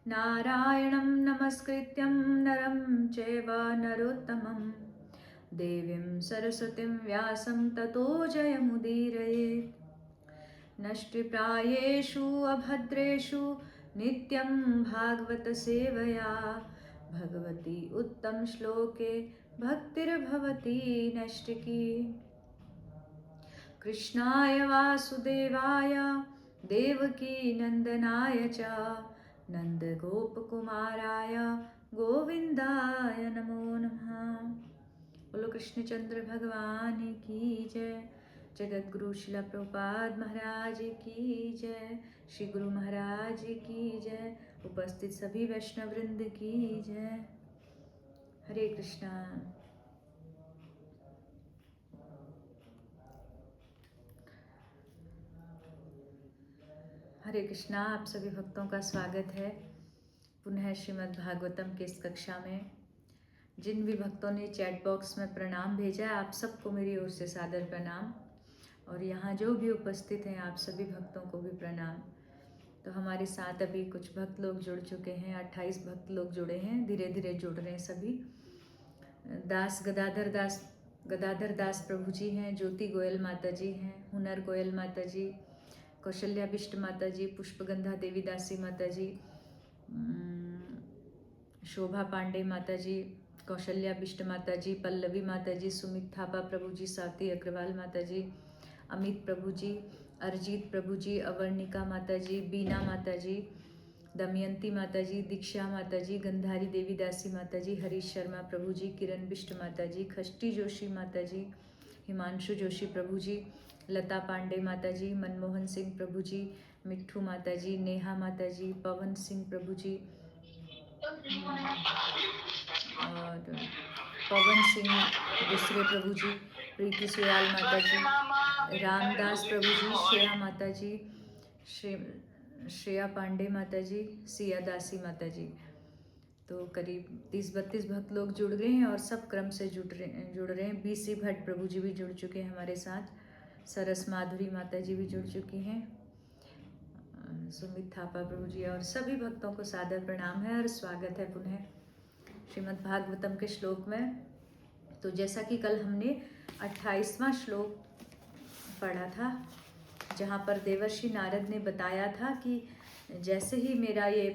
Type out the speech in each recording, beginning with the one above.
नारायणं नमस्कृत्यं नरं चैव नरोत्तमं देवीं सरस्वतीं व्यासं ततो जयमुदीरयेत्। नष्टप्रायेषु अभद्रेषु नित्यं भागवत सेवया भगवती उत्तम श्लोके भक्तिर्भवती नष्टिकी। कृष्णाय वासुदेवाय देवकी नंदनाय च नंदगोपकुमाराय गोविंदाय नमो नमः। बोलो कृष्णचंद्र भगवान की जय। जगतगुरु शिला प्रभुपाद महाराज की जय। श्री गुरु महाराज की जय। उपस्थित सभी वैष्णव वृंद की जय। हरे कृष्णा। हरे कृष्णा। आप सभी भक्तों का स्वागत है पुनः श्रीमद् भागवतम की इस कक्षा में। जिन भी भक्तों ने चैट बॉक्स में प्रणाम भेजा, आप सबको मेरी ओर से सादर प्रणाम। और यहाँ जो भी उपस्थित हैं आप सभी भक्तों को भी प्रणाम। तो हमारे साथ अभी कुछ भक्त लोग जुड़ चुके हैं, 28 भक्त लोग जुड़े हैं, धीरे धीरे जुड़ रहे हैं सभी। गदाधर दास प्रभु जी हैं, ज्योति गोयल माता जी हैं, हुनर गोयल माता जी, कौशल्या बिष्ट माता जी, पुष्पगंधा देवी दासी माता जी, शोभा पांडे माता जी, कौशल्या बिष्ट माता जी, पल्लवी माता जी, सुमित थापा प्रभु जी, स्वाति अग्रवाल माता जी, अमित प्रभु जी, अरजीत प्रभु जी, अवर्णिका माता जी, बीना माता जी, दमयंती माता जी, दीक्षा माता जी, गंधारी देवी दासी माता जी, हरीश शर्मा प्रभु जी, किरण बिष्ट माता जी, खष्टी जोशी माता जी, हिमांशु जोशी प्रभु जी, लता पांडे माता जी, मनमोहन सिंह प्रभु जी, मिट्ठू माता जी, नेहा माता जी, पवन सिंह प्रभु जी, और पवन सिंह दूसरे प्रभु जी, प्रीति सुयाल माता जी, रामदास प्रभु जी, श्रेया माता जी, श्रेया पांडे माता जी, सिया दासी माता जी। तो करीब 30-32 भक्त लोग जुड़ गए हैं और सब क्रम से जुड़ रहे हैं। बीसी भट्ट प्रभु जी भी जुड़ चुके हैं हमारे साथ, सरस माधुरी माता जी भी जुड़ चुकी हैं, सुमित थापा प्रभु जी, और सभी भक्तों को सादर प्रणाम है और स्वागत है पुनः श्रीमद् भागवतम के श्लोक में। तो जैसा कि कल हमने 28वां श्लोक पढ़ा था, जहाँ पर देवर्षि नारद ने बताया था कि जैसे ही मेरा ये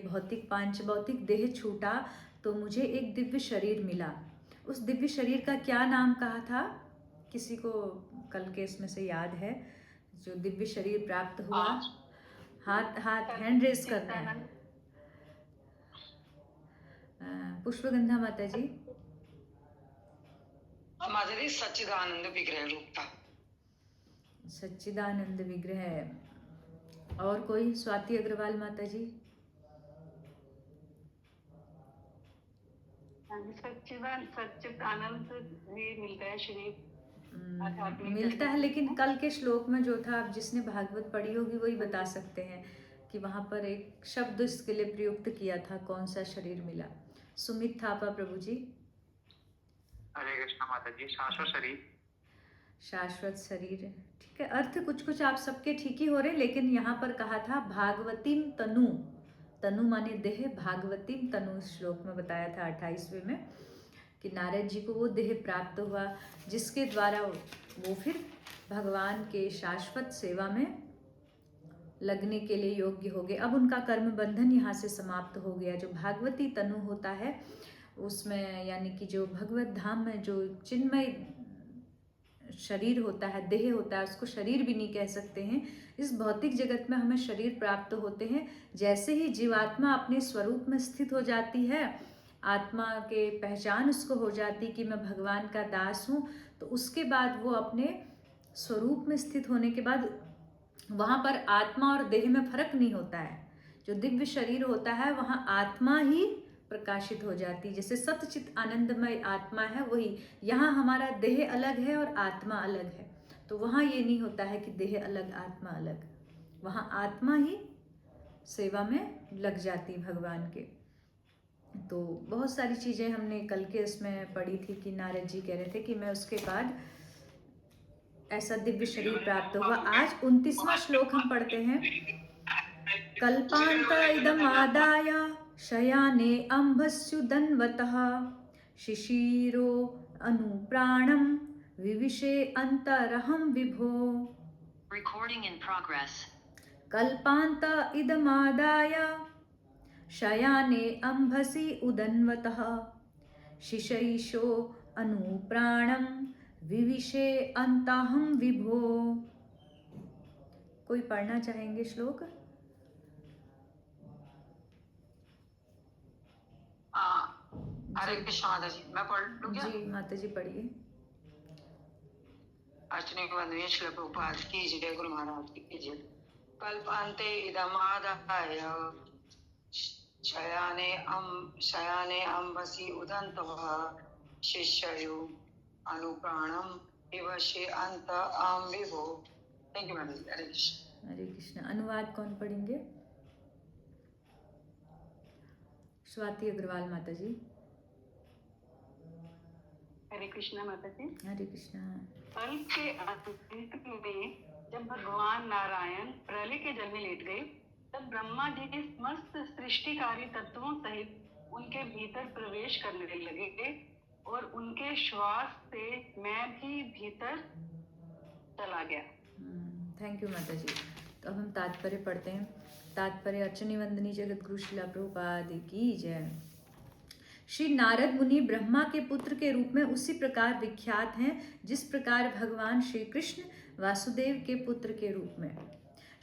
पांच भौतिक देह छूटा तो मुझे एक दिव्य शरीर मिला। उस दिव्य शरीर का क्या नाम कहा था? किसी को कल के इसमें से याद है जो दिव्य शरीर प्राप्त हुआ? हाथ हैंड रेस करना है। पुष्पगंधा माता जी। माधुरी सच्चिदानंद विग्रह रूप था। सच्चिदानंद विग्रह। और कोई? स्वाति अग्रवाल माता जी। सच्चिदानंद भी मिलता है शरीर, मिलता है, लेकिन कल के श्लोक में जो था, आप जिसने भागवत पढ़ी होगी वही बता सकते हैं कि वहां पर एक शब्द इसके लिए प्रयुक्त किया था, कौन सा शरीर मिला? सुमित थापा प्रभु जी। हरे कृष्णा माता जी। शाश्वत शरीर। शाश्वत शरीर, ठीक है। अर्थ कुछ कुछ आप सबके ठीक ही हो रहे, लेकिन यहाँ पर कहा था भागवतीम तनु। तनु माने देह, भागवतीम तनु इस श्लोक में बताया था 28वें में कि नारद जी को वो देह प्राप्त हुआ जिसके द्वारा वो फिर भगवान के शाश्वत सेवा में लगने के लिए योग्य हो गए। अब उनका कर्म बंधन यहाँ से समाप्त हो गया। जो भागवती तनु होता है उसमें, यानी कि जो भगवत धाम में जो चिन्मय शरीर होता है, देह होता है, उसको शरीर भी नहीं कह सकते हैं। इस भौतिक जगत में हमें शरीर प्राप्त होते हैं। जैसे ही जीवात्मा अपने स्वरूप में स्थित हो जाती है, आत्मा के पहचान उसको हो जाती कि मैं भगवान का दास हूँ, तो उसके बाद वो अपने स्वरूप में स्थित होने के बाद वहाँ पर आत्मा और देह में फर्क नहीं होता है। जो दिव्य शरीर होता है वहाँ आत्मा ही प्रकाशित हो जाती, जैसे सतचित आनंदमय आत्मा है वही। यहाँ हमारा देह अलग है और आत्मा अलग है, तो वहाँ ये नहीं होता है कि देह अलग आत्मा अलग, वहाँ आत्मा ही सेवा में लग जाती भगवान के। तो बहुत सारी चीज़ें हमने कल के इसमें पढ़ी थी कि नारद जी कह रहे थे कि मैं उसके बाद ऐसा दिव्य शरीर प्राप्त हुआ। आज 29वां श्लोक हम पढ़ते हैं। कल्पांत इदम आदाय शयाने अम्भस्युदन्वतः शिशिरो अनुप्राणं विविशे अन्तरहं विभो Recording in progress. कल्पान्त इदमादाय शयाने अम्भसि उदन्वतः शिशैषो अनुप्राणं विविशे अन्तहं विभो। कोई पढ़ना चाहेंगे श्लोक? हरे कृष्ण माता जी, मैं पढ़ लूँ क्या? जी माता जी पढ़िए। अर्चने के वंदनीय श्री प्रभुपाद की जय, गुरु महाराज की जय। कल्पान्ते इदमादाय शयाने अम्बसि उदन्तः शिष्ययो अनुप्राणं विवशे अन्तरहं विभो। Thank you madam. Hare Krishna. Hare Krishna. अनुवाद कौन पढ़ेंगे? स्वाति अग्रवाल माता जी। हरे कृष्णा माता जी। हरे कृष्ण। कल्प के अंत में जब भगवान नारायण प्रलय के जल में लेट गए, तब ब्रह्मा जी के समस्त सृष्टिकारी तत्वों सहित उनके भीतर प्रवेश करने लगे और उनके श्वास से मैं भी भीतर चला गया। थैंक यू माता जी। तो अब हम तात्पर्य पढ़ते हैं। तात्पर्य अर्चनी वंदनी जगत गुरु शिला प्रभुपाद की जय। श्री नारद मुनि ब्रह्मा के पुत्र के रूप में उसी प्रकार विख्यात हैं जिस प्रकार भगवान श्री कृष्ण वासुदेव के पुत्र के रूप में।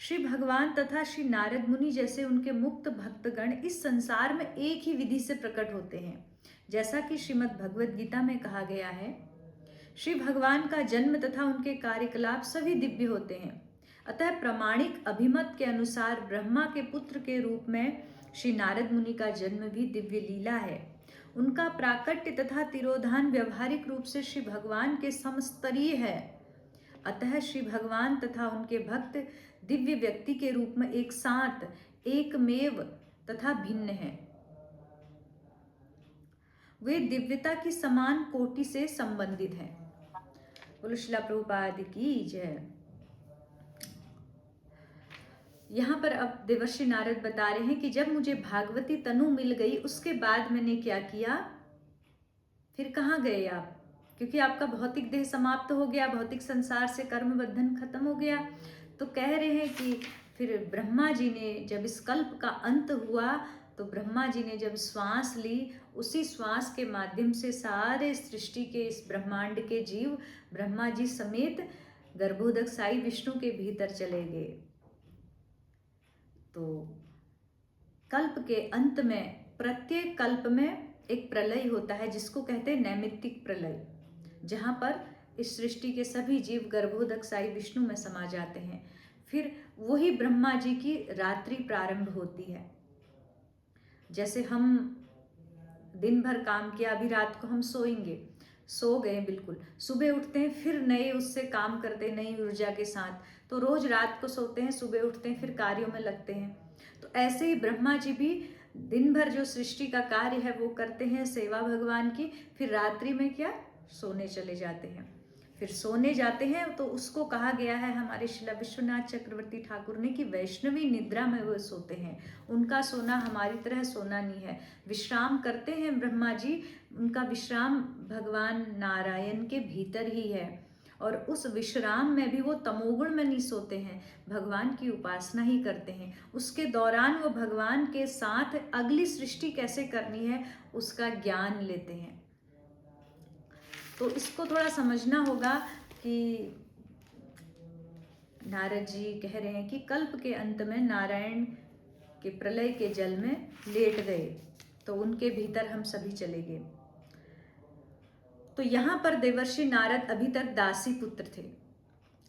श्री भगवान तथा श्री नारद मुनि जैसे उनके मुक्त भक्तगण इस संसार में एक ही विधि से प्रकट होते हैं, जैसा कि श्रीमद् भगवद गीता में कहा गया है। श्री भगवान का जन्म तथा उनके कार्यकलाप सभी दिव्य होते हैं। अतः प्रामाणिक अभिमत के अनुसार ब्रह्मा के पुत्र के रूप में श्री नारद मुनि का जन्म भी दिव्य लीला है। उनका प्राकट्य तथा तिरोधान व्यवहारिक रूप से श्री भगवान के समस्तरीय है। अतः श्री भगवान तथा उनके भक्त दिव्य व्यक्ति के रूप में एक साथ एकमेव तथा भिन्न है। वे दिव्यता की समान कोटि से संबंधित हैं। बोलो श्रील प्रभुपाद की जय। यहाँ पर अब देवर्षि नारद बता रहे हैं कि जब मुझे भागवती तनु मिल गई उसके बाद मैंने क्या किया, फिर कहाँ गए आप, क्योंकि आपका भौतिक देह समाप्त हो गया, भौतिक संसार से कर्म बंधन खत्म हो गया। तो कह रहे हैं कि फिर ब्रह्मा जी ने जब इस कल्प का अंत हुआ तो ब्रह्मा जी ने जब श्वास ली, उसी श्वास के माध्यम से सारे सृष्टि के इस ब्रह्मांड के जीव ब्रह्मा जी समेत गर्भोदक साई विष्णु के भीतर चले गए। तो कल्प के अंत में प्रत्येक कल्प में एक प्रलय होता है जिसको कहते हैं नैमित्तिक प्रलय, जहाँ पर इस सृष्टि के सभी जीव गर्भोदक साई विष्णु में समा जाते हैं। फिर वही ब्रह्मा जी की रात्रि प्रारंभ होती है। जैसे हम दिन भर काम किया, अभी रात को हम सोएंगे, सो गए बिल्कुल, सुबह उठते हैं फिर नए उससे काम करते हैं नई ऊर्जा के साथ। तो रोज रात को सोते हैं, सुबह उठते हैं, फिर कार्यों में लगते हैं। तो ऐसे ही ब्रह्मा जी भी दिन भर जो सृष्टि का कार्य है वो करते हैं, सेवा भगवान की, फिर रात्रि में क्या, सोने चले जाते हैं। फिर सोने जाते हैं तो उसको कहा गया है हमारे शिला विश्वनाथ चक्रवर्ती ठाकुर ने कि वैष्णवी निद्रा में वो सोते हैं। उनका सोना हमारी तरह सोना नहीं है, विश्राम करते हैं ब्रह्मा जी। उनका विश्राम भगवान नारायण के भीतर ही है, और उस विश्राम में भी वो तमोगुण में नहीं सोते हैं, भगवान की उपासना ही करते हैं। उसके दौरान वो भगवान के साथ अगली सृष्टि कैसे करनी है उसका ज्ञान लेते हैं। तो इसको थोड़ा समझना होगा कि नारद जी कह रहे हैं कि कल्प के अंत में नारायण के प्रलय के जल में लेट गए तो उनके भीतर हम सभी चले गए। तो यहाँ पर देवर्षि नारद अभी तक दासी पुत्र थे,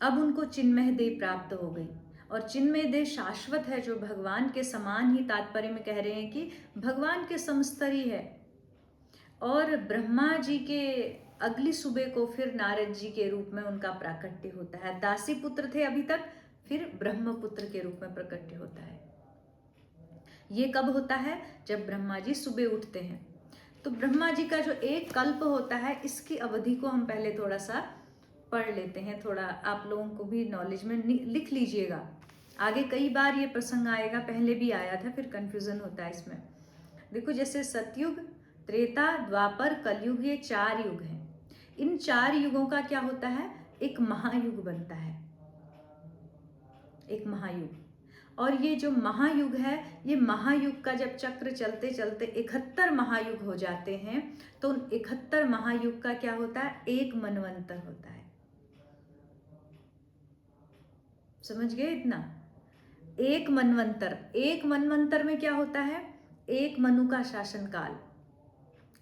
अब उनको चिन्मय देह प्राप्त हो गई, और चिन्मय देह शाश्वत है जो भगवान के समान ही। तात्पर्य में कह रहे हैं कि भगवान के समस्तरी है। और ब्रह्मा जी के अगली सुबह को फिर नारद जी के रूप में उनका प्राकट्य होता है। दासी पुत्र थे अभी तक, फिर ब्रह्मपुत्र के रूप में प्राकट्य होता है। ये कब होता है, जब ब्रह्मा जी सुबह उठते हैं। तो ब्रह्मा जी का जो एक कल्प होता है, इसकी अवधि को हम पहले थोड़ा सा पढ़ लेते हैं। थोड़ा आप लोगों को भी नॉलेज में लिख लीजिएगा, आगे कई बार ये प्रसंग आएगा, पहले भी आया था, फिर कंफ्यूजन होता है इसमें। देखो जैसे सतयुग, त्रेता, द्वापर, कलयुग, ये 4 युग हैं। इन 4 युगों का क्या होता है, एक महायुग बनता है, एक महायुग। और ये जो महायुग है, ये महायुग का जब चक्र चलते चलते 71 महायुग हो जाते हैं, तो उन 71 महायुग का क्या होता है, एक मनवंतर होता है। समझ गए इतना? एक मनवंतर में क्या होता है, एक मनु का शासनकाल।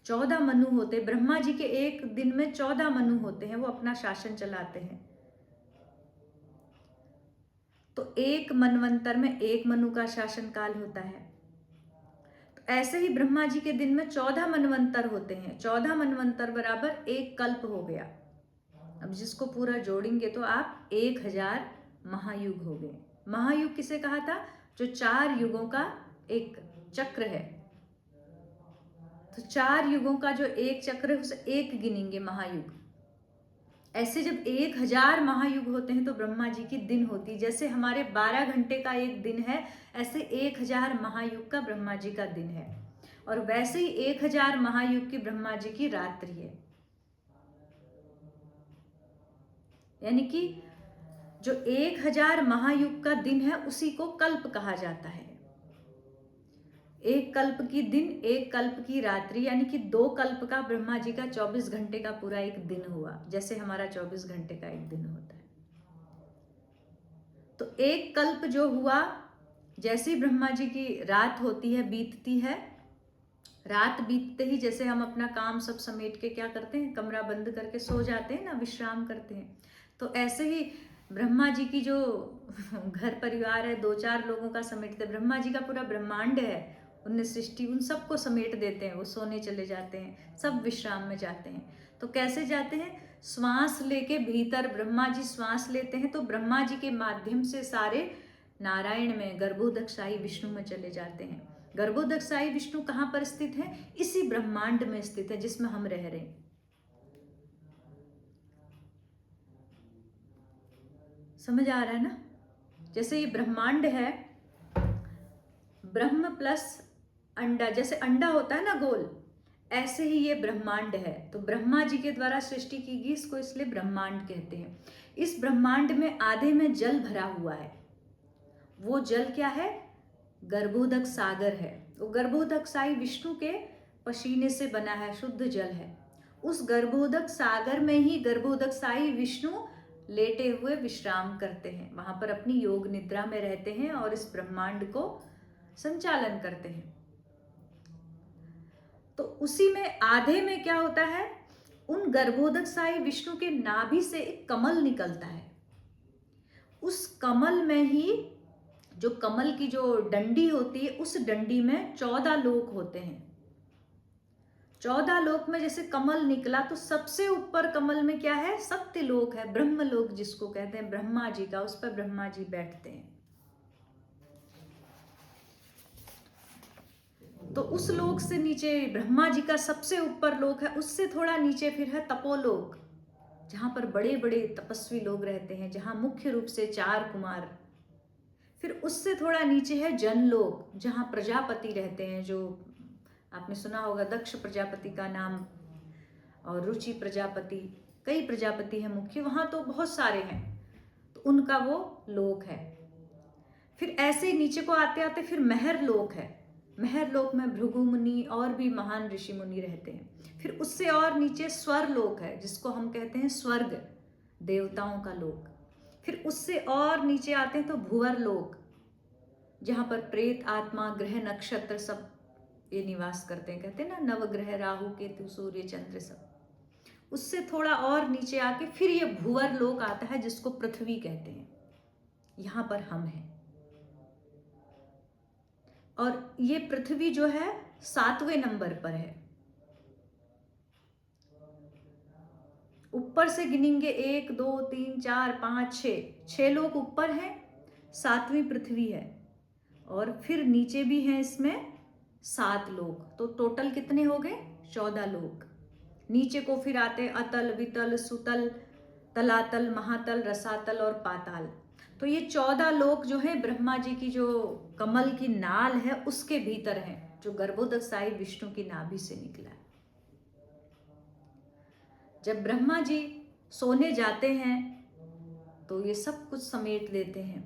14 मनु होते, ब्रह्मा जी के एक दिन में 14 मनु होते हैं, वो अपना शासन चलाते हैं। तो एक मनवंतर में एक मनु का शासनकाल होता है। तो ऐसे ही ब्रह्मा जी के दिन में 14 मनवंतर होते हैं। 14 मनवंतर बराबर एक कल्प हो गया। अब जिसको पूरा जोड़ेंगे तो आप 1000 महायुग हो गए। महायुग किसे कहा था, जो 4 युगों का एक चक्र है। तो 4 युगों का जो एक चक्र है, उसे एक गिनेंगे महायुग। ऐसे जब 1000 महायुग होते हैं तो ब्रह्मा जी की दिन होती, जैसे हमारे 12 घंटे का एक दिन है, ऐसे 1000 महायुग का ब्रह्मा जी का दिन है। और वैसे ही 1000 महायुग की ब्रह्मा जी की रात्रि है। यानी कि जो 1000 महायुग का दिन है, उसी को कल्प कहा जाता है। एक कल्प की दिन, एक कल्प की रात्रि, यानी कि 2 कल्प का ब्रह्मा जी का 24 घंटे का पूरा एक दिन हुआ, जैसे हमारा 24 घंटे का एक दिन होता है। तो एक कल्प जो हुआ, जैसे ही ब्रह्मा जी की रात होती है, बीतती है, रात बीतते ही जैसे हम अपना काम सब समेट के क्या करते हैं, कमरा बंद करके सो जाते हैं ना, विश्राम करते हैं। तो ऐसे ही ब्रह्मा जी की जो घर परिवार है, 2-4 लोगों का समेटते, ब्रह्मा जी का पूरा ब्रह्मांड है, उनने सृष्टि, उन सबको समेट देते हैं। वो सोने चले जाते हैं, सब विश्राम में जाते हैं। तो कैसे जाते हैं, श्वास लेके भीतर ब्रह्मा जी श्वास लेते हैं, तो ब्रह्मा जी के माध्यम से सारे नारायण में, गर्भोदकशाही विष्णु में चले जाते हैं। गर्भोदकशाही विष्णु कहाँ पर स्थित है, इसी ब्रह्मांड में स्थित है जिसमें हम रह रहे हैं। समझ आ रहा है ना? जैसे ये ब्रह्मांड है, ब्रह्म प्लस अंडा, जैसे अंडा होता है ना गोल, ऐसे ही ये ब्रह्मांड है। तो ब्रह्मा जी के द्वारा सृष्टि की गई, इसको इसलिए ब्रह्मांड कहते हैं। इस ब्रह्मांड में आधे में जल भरा हुआ है। वो जल क्या है, गर्भोदक सागर है। वो गर्भोदकशाही विष्णु के पसीने से बना है, शुद्ध जल है। उस गर्भोदक सागर में ही गर्भोदकशाही विष्णु लेटे हुए विश्राम करते हैं, वहां पर अपनी योग निद्रा में रहते हैं और इस ब्रह्मांड को संचालन करते हैं। तो उसी में आधे में क्या होता है, उन गर्भोदकशाही विष्णु के नाभि से एक कमल निकलता है। उस कमल में ही, जो कमल की जो डंडी होती है, उस डंडी में 14 लोक होते हैं। 14 लोक में जैसे कमल निकला, तो सबसे ऊपर कमल में क्या है, सत्यलोक है, ब्रह्मलोक जिसको कहते हैं, ब्रह्मा जी का, उस पर ब्रह्मा जी बैठते हैं। तो उस लोक से नीचे ब्रह्मा जी का सबसे ऊपर लोक है, उससे थोड़ा नीचे फिर है तपोलोक, जहां पर बड़े बड़े तपस्वी लोग रहते हैं, जहां मुख्य रूप से 4 कुमार। फिर उससे थोड़ा नीचे है जनलोक, जहां प्रजापति रहते हैं, जो आपने सुना होगा दक्ष प्रजापति का नाम, और रुचि प्रजापति, कई प्रजापति हैं मुख्य, वहां तो बहुत सारे हैं, तो उनका वो लोक है। फिर ऐसे नीचे को आते आते फिर महर लोक है। महर लोक में भृगु मुनि और भी महान ऋषि मुनि रहते हैं। फिर उससे और नीचे स्वर लोक है, जिसको हम कहते हैं स्वर्ग, देवताओं का लोक। फिर उससे और नीचे आते हैं तो भुवर लोक, जहां पर प्रेत आत्मा, ग्रह, नक्षत्र सब ये निवास करते हैं। कहते हैं ना, नवग्रह, राहु, केतु, सूर्य, चंद्र सब। उससे थोड़ा और नीचे आके फिर ये भुवर लोक आता है, जिसको पृथ्वी कहते हैं। यहां पर हम हैं, और ये पृथ्वी जो है 7वें नंबर पर है। ऊपर से गिनेंगे 1 2 3 4 5 6 लोग ऊपर हैं, 7वीं पृथ्वी है, और फिर नीचे भी हैं इसमें 7 लोग। तो टोटल कितने हो गए, 14 लोग। नीचे को फिर आते अतल, वितल, सुतल, तलातल, महातल, रसातल और पाताल। तो ये 14 लोक जो है ब्रह्मा जी की जो कमल की नाल है उसके भीतर है। जो गर्भोदकसाई विष्णु की नाभि से निकला है। जब ब्रह्मा जी सोने जाते हैं तो ये सब कुछ समेट देते हैं,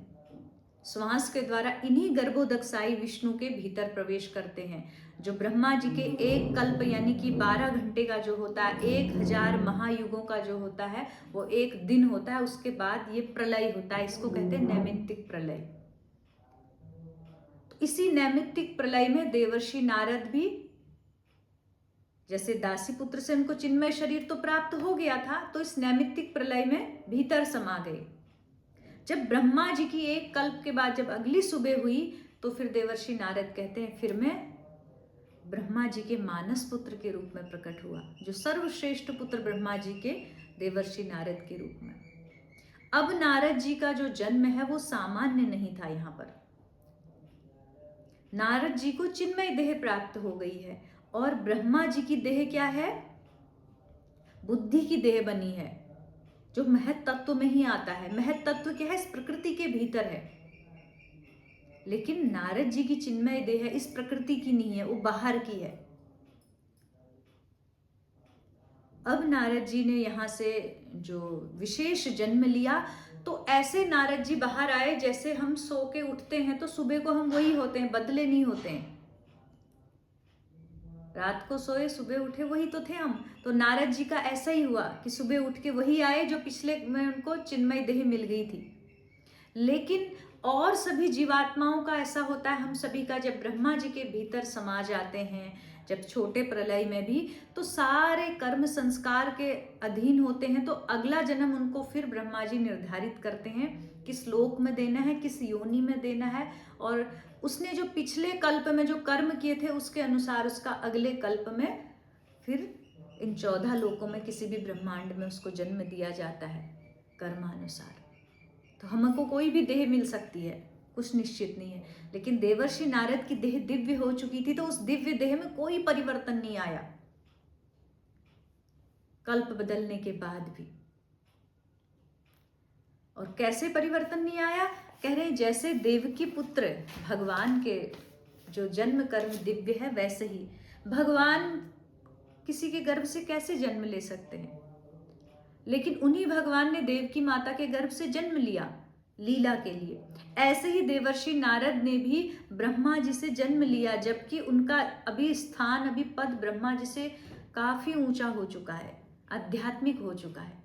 श्वास के द्वारा इन्हीं गर्भोदकसाई विष्णु के भीतर प्रवेश करते हैं। जो ब्रह्मा जी के एक कल्प यानी कि 12 घंटे का जो होता है, 1000 महायुगों का जो होता है वो एक दिन होता है। उसके बाद ये प्रलय होता है, इसको कहते हैं नैमित्तिक प्रलय। तो इसी नैमित्तिक प्रलय में देवर्षि नारद भी, जैसे दासी पुत्र से उनको चिन्मय शरीर तो प्राप्त हो गया था, तो इस नैमित्तिक प्रलय में भीतर समा गए। जब ब्रह्मा जी की एक कल्प के बाद जब अगली सुबह हुई तो फिर देवर्षि नारद कहते हैं फिर मैं ब्रह्मा जी के मानस पुत्र के रूप में प्रकट हुआ, जो सर्वश्रेष्ठ पुत्र ब्रह्मा जी के देवर्षि नारद के रूप में। अब नारद जी का जो जन्म है वो सामान्य नहीं था। यहाँ पर नारद जी को चिन्मय देह प्राप्त हो गई है और ब्रह्मा जी की देह क्या है? बुद्धि की देह बनी है, जो महत तत्व में ही आता है। महत तत्व क्या है? इस प्रकृति के भीतर है। लेकिन नारद जी की चिन्मय देह इस प्रकृति की नहीं है, वो बाहर की है। अब नारद जी ने यहाँ से जो विशेष जन्म लिया, तो ऐसे नारद जी बाहर आए जैसे हम सो के उठते हैं तो सुबह को हम वही होते हैं, बदले नहीं होते हैं। रात को सोए सुबह उठे वही तो थे हम। तो नारद जी का ऐसा ही हुआ कि सुबह उठ के वही आए जो पिछले में उनको चिन्मय देह मिल गई थी। लेकिन और सभी जीवात्माओं का ऐसा होता है, हम सभी का जब ब्रह्मा जी के भीतर समा जाते हैं, जब छोटे प्रलय में भी, तो सारे कर्म संस्कार के अधीन होते हैं। तो अगला जन्म उनको फिर ब्रह्मा जी निर्धारित करते हैं किस लोक में देना है, किस योनि में देना है, और उसने जो पिछले कल्प में जो कर्म किए थे उसके अनुसार उसका अगले कल्प में फिर इन 14 लोकों में किसी भी ब्रह्मांड में उसको जन्म दिया जाता है कर्मानुसार। तो हमको कोई भी देह मिल सकती है, कुछ निश्चित नहीं है। लेकिन देवर्षि नारद की देह दिव्य हो चुकी थी, तो उस दिव्य देह में कोई परिवर्तन नहीं आया कल्प बदलने के बाद भी। और कैसे परिवर्तन नहीं आया? कह रहे हैं जैसे देवकी पुत्र भगवान के जो जन्म कर्म दिव्य है, वैसे ही भगवान किसी के गर्भ से कैसे जन्म ले सकते हैं? लेकिन उन्हीं भगवान ने देवकी माता के गर्भ से जन्म लिया लीला के लिए। ऐसे ही देवर्षि नारद ने भी ब्रह्मा जी से जन्म लिया, जबकि उनका अभी स्थान, अभी पद ब्रह्मा जी से काफी ऊंचा हो चुका है, आध्यात्मिक हो चुका है।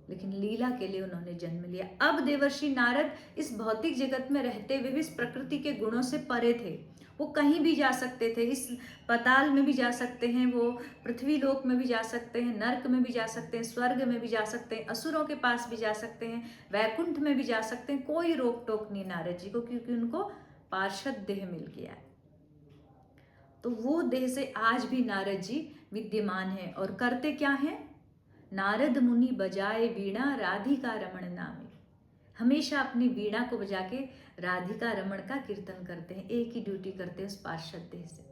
लेकिन लीला के लिए उन्होंने जन्म लिया। अब देवर्षि नारद इस भौतिक जगत में रहते हुए भी इस प्रकृति के गुणों से परे थे। वो कहीं भी जा सकते थे, इस पाताल में भी जा सकते हैं, वो पृथ्वी लोक में भी जा सकते हैं, नर्क में भी जा सकते हैं, स्वर्ग में भी जा सकते हैं, असुरों के पास भी जा सकते हैं, वैकुंठ में भी जा सकते हैं। कोई रोक टोक नहीं नारद जी को, क्योंकि उनको पार्षद देह मिल गया है। तो वो देह से आज भी नारद जी विद्यमान है। और करते क्या है? नारद मुनि बजाए वीणा राधिका रमण नामे। हमेशा अपनी वीणा को बजा के राधिका रमण का कीर्तन करते हैं। एक ही ड्यूटी करते हैं उस पार्षद देह से।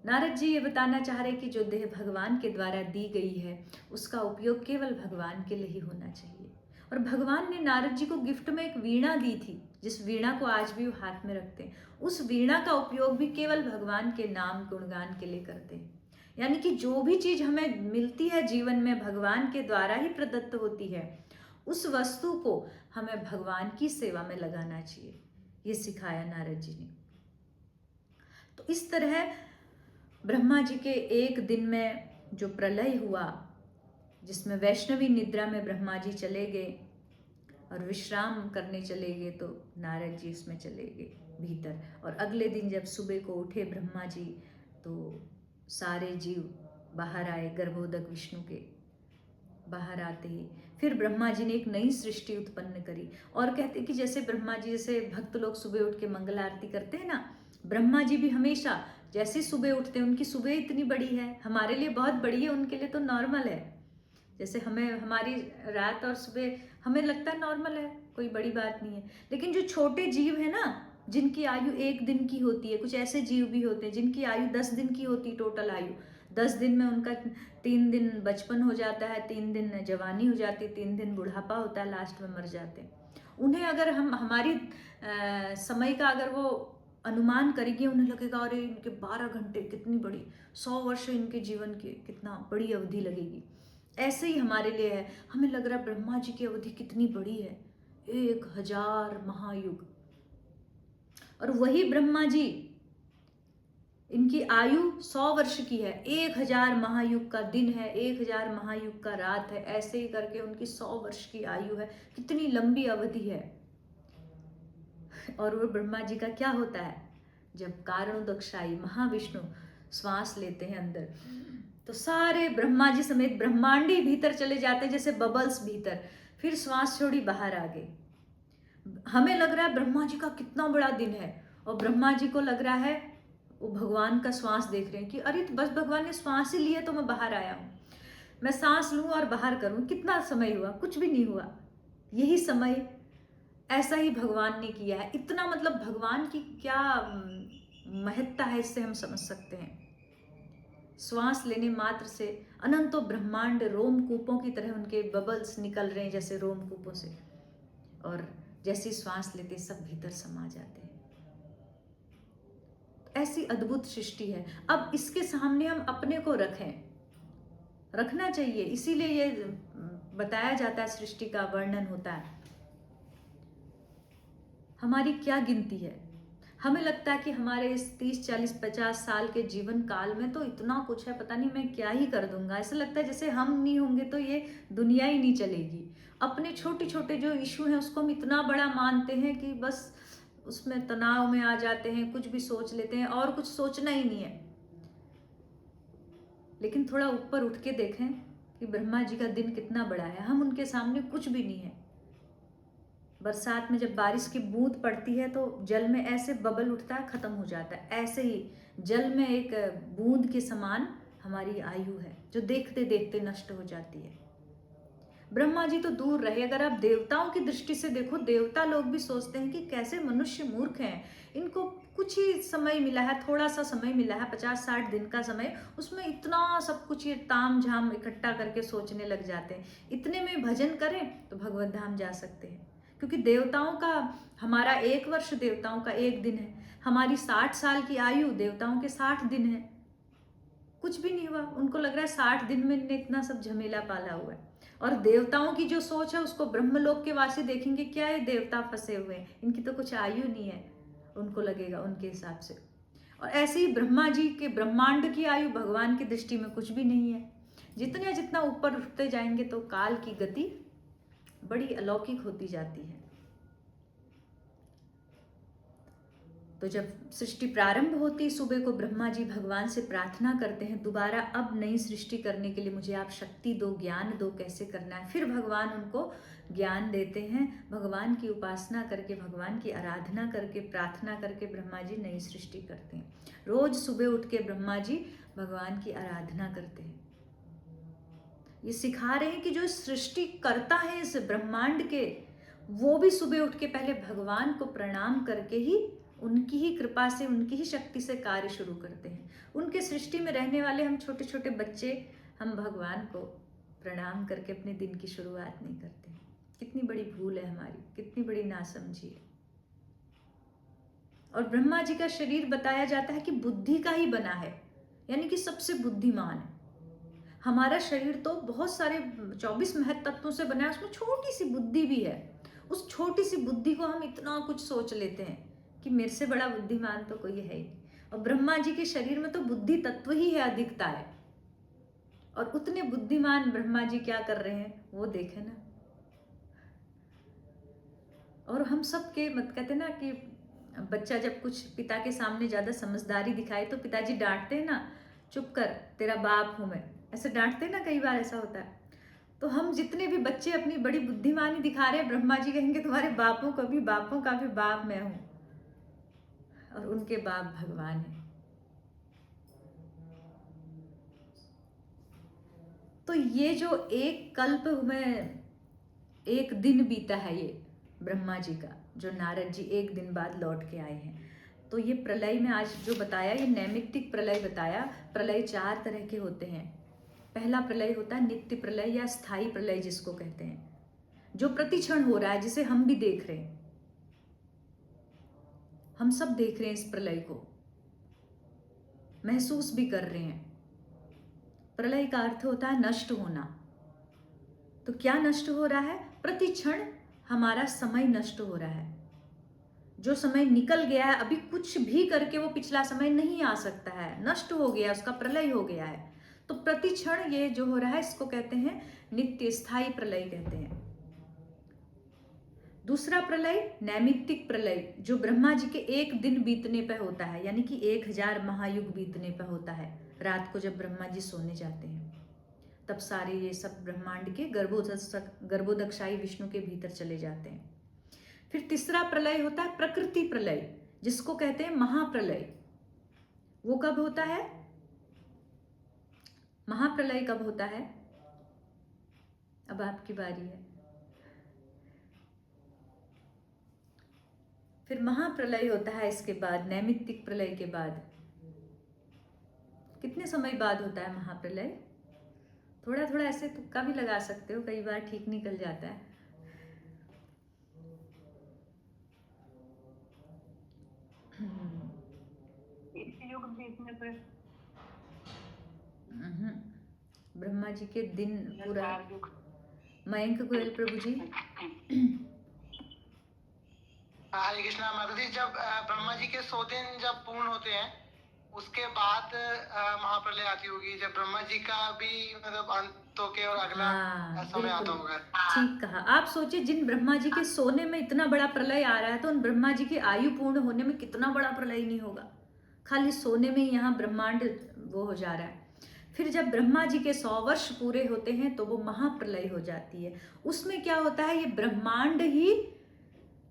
नारद जी ये बताना चाह रहे कि जो देह भगवान के द्वारा दी गई है उसका उपयोग केवल भगवान के लिए ही होना चाहिए। और भगवान ने नारद जी को गिफ्ट में एक वीणा दी थी, जिस वीणा को आज भी वो हाथ में रखते हैं। उस वीणा का उपयोग भी केवल भगवान के नाम गुणगान के लिए करते हैं। यानी कि जो भी चीज हमें मिलती है जीवन में भगवान के द्वारा ही प्रदत्त होती है, उस वस्तु को हमें भगवान की सेवा में लगाना चाहिए, ये सिखाया नारद जी ने। तो इस तरह ब्रह्मा जी के एक दिन में जो प्रलय हुआ, जिसमें वैष्णवी निद्रा में ब्रह्मा जी चले गए और विश्राम करने चले गए, तो नारद जी इसमें चले गए भीतर। और अगले दिन जब सुबह को उठे ब्रह्मा जी, तो सारे जीव बाहर आए। गर्भोदक विष्णु के बाहर आते ही फिर ब्रह्मा जी ने एक नई सृष्टि उत्पन्न करी। और कहते कि जैसे ब्रह्मा जी, जैसे भक्त लोग सुबह उठ के मंगल आरती करते हैं ना, ब्रह्मा जी भी हमेशा जैसे सुबह उठते हैं, उनकी सुबह इतनी बड़ी है, हमारे लिए बहुत बड़ी है, उनके लिए तो नॉर्मल है। जैसे हमें हमारी रात और सुबह हमें लगता है नॉर्मल है, कोई बड़ी बात नहीं है। लेकिन जो छोटे जीव है ना, जिनकी आयु 1 दिन की होती है, कुछ ऐसे जीव भी होते हैं जिनकी आयु 10 दिन की होती है, टोटल आयु 10 दिन में उनका 3 दिन बचपन हो जाता है, 3 दिन जवानी हो जाती है, 3 दिन बुढ़ापा होता है, लास्ट में मर जाते हैं। उन्हें अगर हम हमारी समय का अगर वो अनुमान करेंगे, उन्हें लगेगा अरे इनके 12 घंटे कितनी बड़ी, 100 वर्ष इनके जीवन की कितना बड़ी अवधि लगेगी। ऐसे ही हमारे लिए है, हमें लग रहा है ब्रह्मा जी की अवधि कितनी बड़ी है, 1000 महायुग। और वही ब्रह्मा जी, इनकी आयु 100 वर्ष की है, 1000 महायुग का दिन है, 1000 महायुग का रात है, ऐसे ही करके उनकी 100 वर्ष की आयु है। कितनी लंबी अवधि है। और वो ब्रह्मा जी का क्या होता है, जब कारणोदकशाई महाविष्णु श्वास लेते हैं अंदर, तो सारे ब्रह्मा जी समेत ब्रह्मांडी भीतर चले जाते हैं, जैसे बबल्स भीतर, फिर श्वास छोड़ी बाहर आ गए। हमें लग रहा है ब्रह्मा जी का कितना बड़ा दिन है, और ब्रह्मा जी को लग रहा है वो भगवान का श्वास देख रहे हैं कि अरे बस भगवान ने श्वास ही लिए तो मैं बाहर आया हूँ, मैं सांस लूँ और बाहर करूँ, कितना समय हुआ, कुछ भी नहीं हुआ। यही समय ऐसा ही भगवान ने किया है। इतना मतलब भगवान की क्या महत्ता है, इससे हम समझ सकते हैं। श्वास लेने मात्र से अनंतों ब्रह्मांड रोमकूपों की तरह उनके बबल्स निकल रहे हैं, जैसे रोमकूपों से, और जैसी श्वास लेते सब भीतर समा जाते हैं। ऐसी अद्भुत सृष्टि है। अब इसके सामने हम अपने को रखना चाहिए, इसीलिए ये बताया जाता है, सृष्टि का वर्णन होता है। हमारी क्या गिनती है। हमें लगता है कि हमारे इस 30, 40, 50 साल के जीवन काल में तो इतना कुछ है, पता नहीं मैं क्या ही कर दूंगा। ऐसा लगता है जैसे हम नहीं होंगे तो ये दुनिया ही नहीं चलेगी। अपने छोटे छोटे जो इशू हैं उसको हम इतना बड़ा मानते हैं कि बस उसमें तनाव में आ जाते हैं, कुछ भी सोच लेते हैं और कुछ सोचना ही नहीं है। लेकिन थोड़ा ऊपर उठ के देखें कि ब्रह्मा जी का दिन कितना बड़ा है, हम उनके सामने कुछ भी नहीं है। बरसात में जब बारिश की बूंद पड़ती है तो जल में ऐसे बबल उठता है, खत्म हो जाता है। ऐसे ही जल में एक बूंद के समान हमारी आयु है, जो देखते देखते नष्ट हो जाती है। ब्रह्मा जी तो दूर रहे, अगर आप देवताओं की दृष्टि से देखो, देवता लोग भी सोचते हैं कि कैसे मनुष्य मूर्ख हैं, इनको कुछ ही समय मिला है, थोड़ा सा समय मिला है, 50-60 दिन का समय, उसमें इतना सब कुछ ये ताम झाम इकट्ठा करके सोचने लग जाते हैं। इतने में भजन करें तो भगवत धाम जा सकते हैं। क्योंकि देवताओं का, हमारा 1 वर्ष देवताओं का 1 दिन है, हमारी 60 साल की आयु देवताओं के 60 दिन है। कुछ भी नहीं हुआ, उनको लग रहा है 60 दिन में इन्हें इतना सब झमेला पाला हुआ है। और देवताओं की जो सोच है उसको ब्रह्मलोक के वासी देखेंगे, क्या है देवता फंसे हुए हैं, इनकी तो कुछ आयु नहीं है, उनको लगेगा उनके हिसाब से। और ऐसे ही ब्रह्मा जी के ब्रह्मांड की आयु भगवान की दृष्टि में कुछ भी नहीं है। जितना जितना ऊपर उठते जाएंगे तो काल की गति बड़ी अलौकिक होती जाती है। तो जब सृष्टि प्रारंभ होती, सुबह को ब्रह्मा जी भगवान से प्रार्थना करते हैं, दोबारा अब नई सृष्टि करने के लिए मुझे आप शक्ति दो, ज्ञान दो, कैसे करना है। फिर भगवान उनको ज्ञान देते हैं। भगवान की उपासना करके, भगवान की आराधना करके, प्रार्थना करके ब्रह्मा जी नई सृष्टि करते हैं। रोज सुबह उठ के ब्रह्मा जी भगवान की आराधना करते हैं। ये सिखा रहे हैं कि जो सृष्टि करता है इस ब्रह्मांड के, वो भी सुबह उठ के पहले भगवान को प्रणाम करके ही, उनकी ही कृपा से, उनकी ही शक्ति से कार्य शुरू करते हैं। उनके सृष्टि में रहने वाले हम छोटे छोटे बच्चे, हम भगवान को प्रणाम करके अपने दिन की शुरुआत नहीं करते हैं। कितनी बड़ी भूल है हमारी, कितनी बड़ी नासमझी है। और ब्रह्मा जी का शरीर बताया जाता है कि बुद्धि का ही बना है, यानी कि सबसे बुद्धिमान है। हमारा शरीर तो बहुत सारे 24 महत्व तत्वों से बना है, उसमें छोटी सी बुद्धि भी है। उस छोटी सी बुद्धि को हम इतना कुछ सोच लेते हैं कि मेरे से बड़ा बुद्धिमान तो कोई है ही। और ब्रह्मा जी के शरीर में तो बुद्धि तत्व ही है, अधिकता है। और उतने बुद्धिमान ब्रह्मा जी क्या कर रहे हैं वो देखें ना। और हम सब के मत कहते ना कि बच्चा जब कुछ पिता के सामने ज्यादा समझदारी दिखाए तो पिताजी डांटते हैं ना, चुप कर, तेरा बाप हूं मैं, ऐसे डांटते ना, कई बार ऐसा होता है। तो हम जितने भी बच्चे अपनी बड़ी बुद्धिमानी दिखा रहे हैं, ब्रह्मा जी कहेंगे तुम्हारे बापों का भी बाप मैं हूं, और उनके बाप भगवान है। तो ये जो एक कल्प में एक दिन बीता है, ये ब्रह्मा जी का, जो नारद जी 1 दिन बाद लौट के आए हैं। तो ये प्रलय में आज जो बताया, ये नैमित्तिक प्रलय बताया। प्रलय 4 तरह के होते हैं। पहला प्रलय होता है नित्य प्रलय या स्थायी प्रलय जिसको कहते हैं। जो प्रतिक्षण हो रहा है, जिसे हम भी देख रहे हैं, हम सब देख रहे हैं इस प्रलय को, महसूस भी कर रहे हैं। प्रलय का अर्थ होता है नष्ट होना। तो क्या नष्ट हो रहा है? प्रतिक्षण हमारा समय नष्ट हो रहा है। जो समय निकल गया है, अभी कुछ भी करके वो पिछला समय नहीं आ सकता है, नष्ट हो गया, उसका प्रलय हो गया है। तो प्रतिक्षण ये जो हो रहा है, इसको कहते हैं नित्य स्थायी प्रलय कहते हैं। दूसरा प्रलय नैमित्तिक प्रलय, जो ब्रह्मा जी के एक दिन बीतने पर होता है, यानी कि 1000 महायुग बीतने पर होता है। रात को जब ब्रह्मा जी सोने जाते हैं, तब सारे ये सब ब्रह्मांड के गर्भोदक्षाई विष्णु के भीतर चले जाते हैं। फिर तीसरा प्रलय होता है प्रकृति प्रलय, जिसको कहते हैं महाप्रलय। वो कब होता है? महाप्रलय कब होता है? अब आपकी बारी है। फिर महाप्रलय होता है इसके बाद, नैमित्तिक प्रलय के बाद। कितने समय बाद होता है महाप्रलय? थोड़ा थोड़ा ऐसे तुक्का भी लगा सकते हो, कई बार ठीक निकल जाता है। इस युग बीतने पर ब्रह्मा जी के दिन पूरा। 4 युग। मयंक गोयल प्रभु जी। हरे कृष्णा माता जी, जब ब्रह्मा जी के 100 दिन जब पूर्ण होते हैं, उसके बाद महाप्रलय आती होगी, जब ब्रह्मा जी का भी मतलब अंत होके और अगला समय आता बिल्कुल होगा। ठीक कहा। आप सोचिए, जिन ब्रह्मा जी के सोने में इतना बड़ा प्रलय आ रहा है, तो उन ब्रह्मा जी की आयु पूर्ण होने में कितना बड़ा प्रलय नहीं होगा। खाली सोने में यहाँ ब्रह्मांड वो हो जा रहा है। फिर जब ब्रह्मा जी के 100 वर्ष पूरे होते हैं, तो वो महाप्रलय हो जाती है। उसमें क्या होता है? ये ब्रह्मांड ही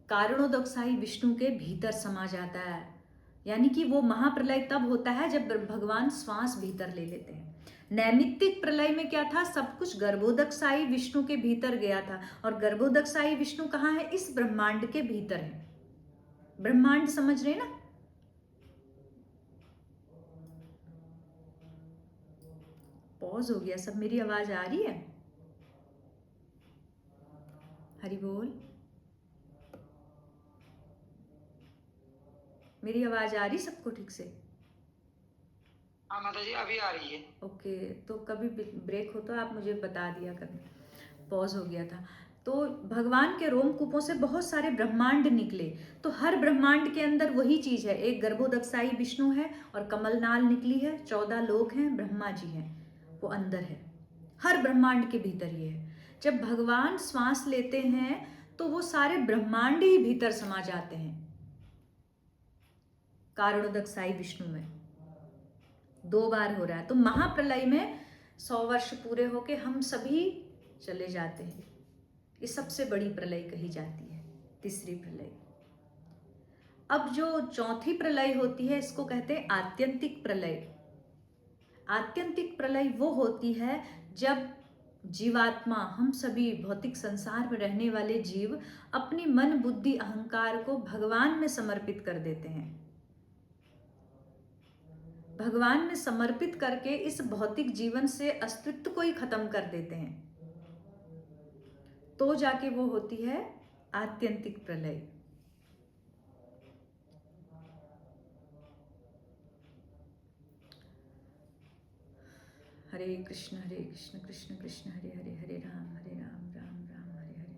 कारणोदकसाई विष्णु के भीतर समा जाता है। यानी कि वो महाप्रलय तब होता है जब भगवान श्वास भीतर ले लेते हैं। नैमित्तिक प्रलय में क्या था? सब कुछ गर्भोदकसाई विष्णु के भीतर गया था, और गर्भोदकसाई विष्णु कहाँ है? इस ब्रह्मांड के भीतर है। ब्रह्मांड समझ रहे ना? पॉज हो गया सब। मेरी आवाज आ रही है? हरि बोल। मेरी आवाज आ रही सबको ठीक से? हाँ माता जी, अभी आ रही है। ओके, तो कभी ब्रेक हो तो आप मुझे बता दिया करना। पॉज हो गया था। तो भगवान के रोमकूपों से बहुत सारे ब्रह्मांड निकले। तो हर ब्रह्मांड के अंदर वही चीज है, एक गर्भोदकसाई विष्णु है और कमलनाल निकली है, 14 लोक हैं, ब्रह्मा जी हैं, वो अंदर है। हर ब्रह्मांड के भीतर ये है। जब भगवान श्वास लेते हैं, तो वो सारे ब्रह्मांड ही भीतर समा जाते हैं कारणोदकसाई विष्णु में। 2 बार हो रहा है। तो महाप्रलय में 100 वर्ष पूरे होके हम सभी चले जाते हैं। ये सबसे बड़ी प्रलय कही जाती है, तीसरी प्रलय। अब जो चौथी प्रलय होती है, इसको कहते हैं आत्यंतिक प्रलय। आत्यंतिक प्रलय वो होती है जब जीवात्मा, हम सभी भौतिक संसार में रहने वाले जीव, अपनी मन बुद्धि अहंकार को भगवान में समर्पित कर देते हैं। भगवान में समर्पित करके इस भौतिक जीवन से अस्तित्व को ही खत्म कर देते हैं, तो जाके वो होती है आत्यंतिक प्रलय। हरे कृष्ण कृष्ण कृष्ण हरे हरे, हरे राम राम राम हरे हरे।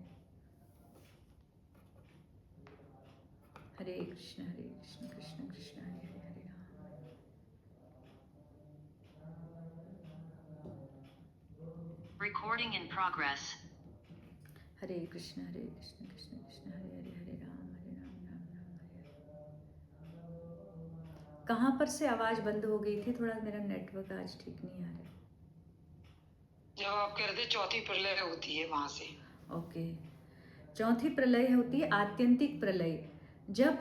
हरे कृष्ण कृष्ण कृष्ण हरे हरे, हरे राम। Recording in progress. हरे कृष्ण कृष्ण कृष्ण हरे हरे, हरे राम राम राम हरे हरे। कहाँ पर से आवाज बंद हो गई थी? थोड़ा मेरा नेटवर्क आज ठीक नहीं आ रहा है। जब आप कह रहे थे चौथी प्रलय होती है, वहां से। ओके, चौथी प्रलय होती है आत्यंतिक प्रलय। जब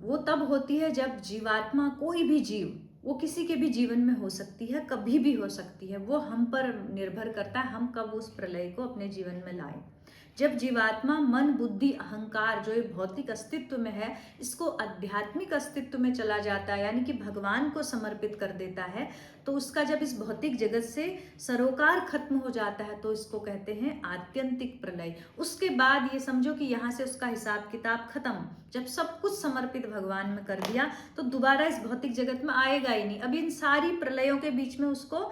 वो तब होती है जब जीवात्मा, कोई भी जीव, वो किसी के भी जीवन में हो सकती है, कभी भी हो सकती है, वो हम पर निर्भर करता है हम कब उस प्रलय को अपने जीवन में लाएं। जब जीवात्मा मन बुद्धि अहंकार जो ये भौतिक अस्तित्व में है इसको आध्यात्मिक अस्तित्व में चला जाता है, यानी कि भगवान को समर्पित कर देता है, तो उसका जब इस भौतिक जगत से सरोकार खत्म हो जाता है तो इसको कहते हैं आत्यंतिक प्रलय। उसके बाद ये समझो कि यहाँ से उसका हिसाब किताब खत्म। जब सब कुछ समर्पित भगवान में कर दिया तो दोबारा इस भौतिक जगत में आएगा ही नहीं। अब इन सारी प्रलयों के बीच में उसको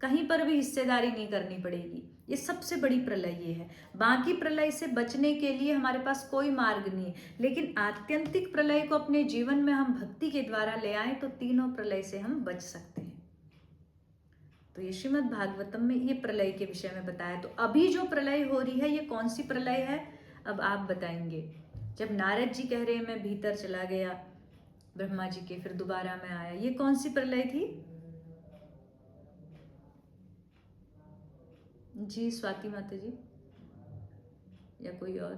कहीं पर भी हिस्सेदारी नहीं करनी पड़ेगी। ये सबसे बड़ी प्रलय ये है। बाकी प्रलय से बचने के लिए हमारे पास कोई मार्ग नहीं है, लेकिन आत्यंतिक प्रलय को अपने जीवन में हम भक्ति के द्वारा ले आए तो तीनों प्रलय से हम बच सकते हैं। तो ये श्रीमद् भागवतम में ये प्रलय के विषय में बताया। तो अभी जो प्रलय हो रही है ये कौन सी प्रलय है, अब आप बताएंगे। जब नारद जी कह रहे हैं मैं भीतर चला गया ब्रह्मा जी के, फिर दोबारा मैं आया, ये कौन सी प्रलय थी जी? स्वाति माता जी या कोई और?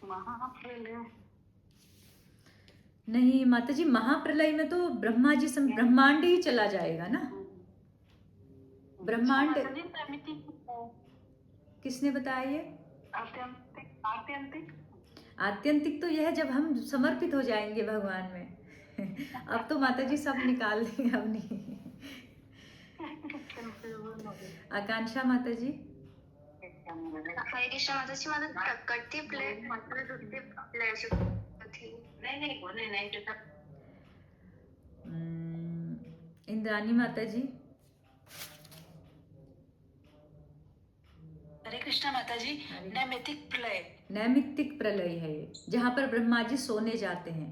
महाप्रलय नहीं माता जी, महाप्रलय में तो ब्रह्मा जी से ब्रह्मांड ही चला जाएगा ना। ब्रह्मांड किसने बताया ये? आत्यंतिक आत्यंतिक आत्यंतिक तो यह है जब हम समर्पित हो जाएंगे भगवान में। अब तो माता जी सब निकाल देंगे, अब नहीं। आकांक्षा माता जी। हरे कृष्ण माता जी, मला प्रकृति प्लेट मात्र दुसरी प्लेट थी। नहीं बोले नहीं तो इंद्रानी माता जी। हरे कृष्णा माता जी। नैमित्तिक प्रलय। नैमित्तिक प्रलय है ये, जहां पर ब्रह्मा जी सोने जाते हैं।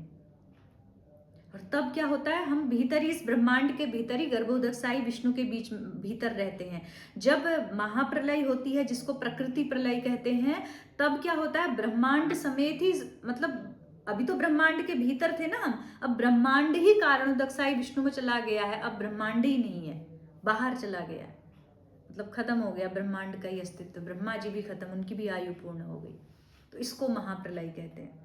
और तब क्या होता है, हम भीतर ही इस ब्रह्मांड के भीतर ही गर्भोदकसाई विष्णु के बीच भीतर रहते हैं। जब महाप्रलय होती है जिसको प्रकृति प्रलय कहते हैं, तब क्या होता है, ब्रह्मांड समेत ही, मतलब अभी तो ब्रह्मांड के भीतर थे ना हम, अब ब्रह्मांड ही कारणोदकसाई विष्णु में चला गया है। अब ब्रह्मांड ही नहीं है, बाहर चला गया है, मतलब खत्म हो गया ब्रह्मांड का ही अस्तित्व। ब्रह्मा जी भी खत्म, उनकी भी आयु पूर्ण हो गई। तो इसको महाप्रलय कहते हैं।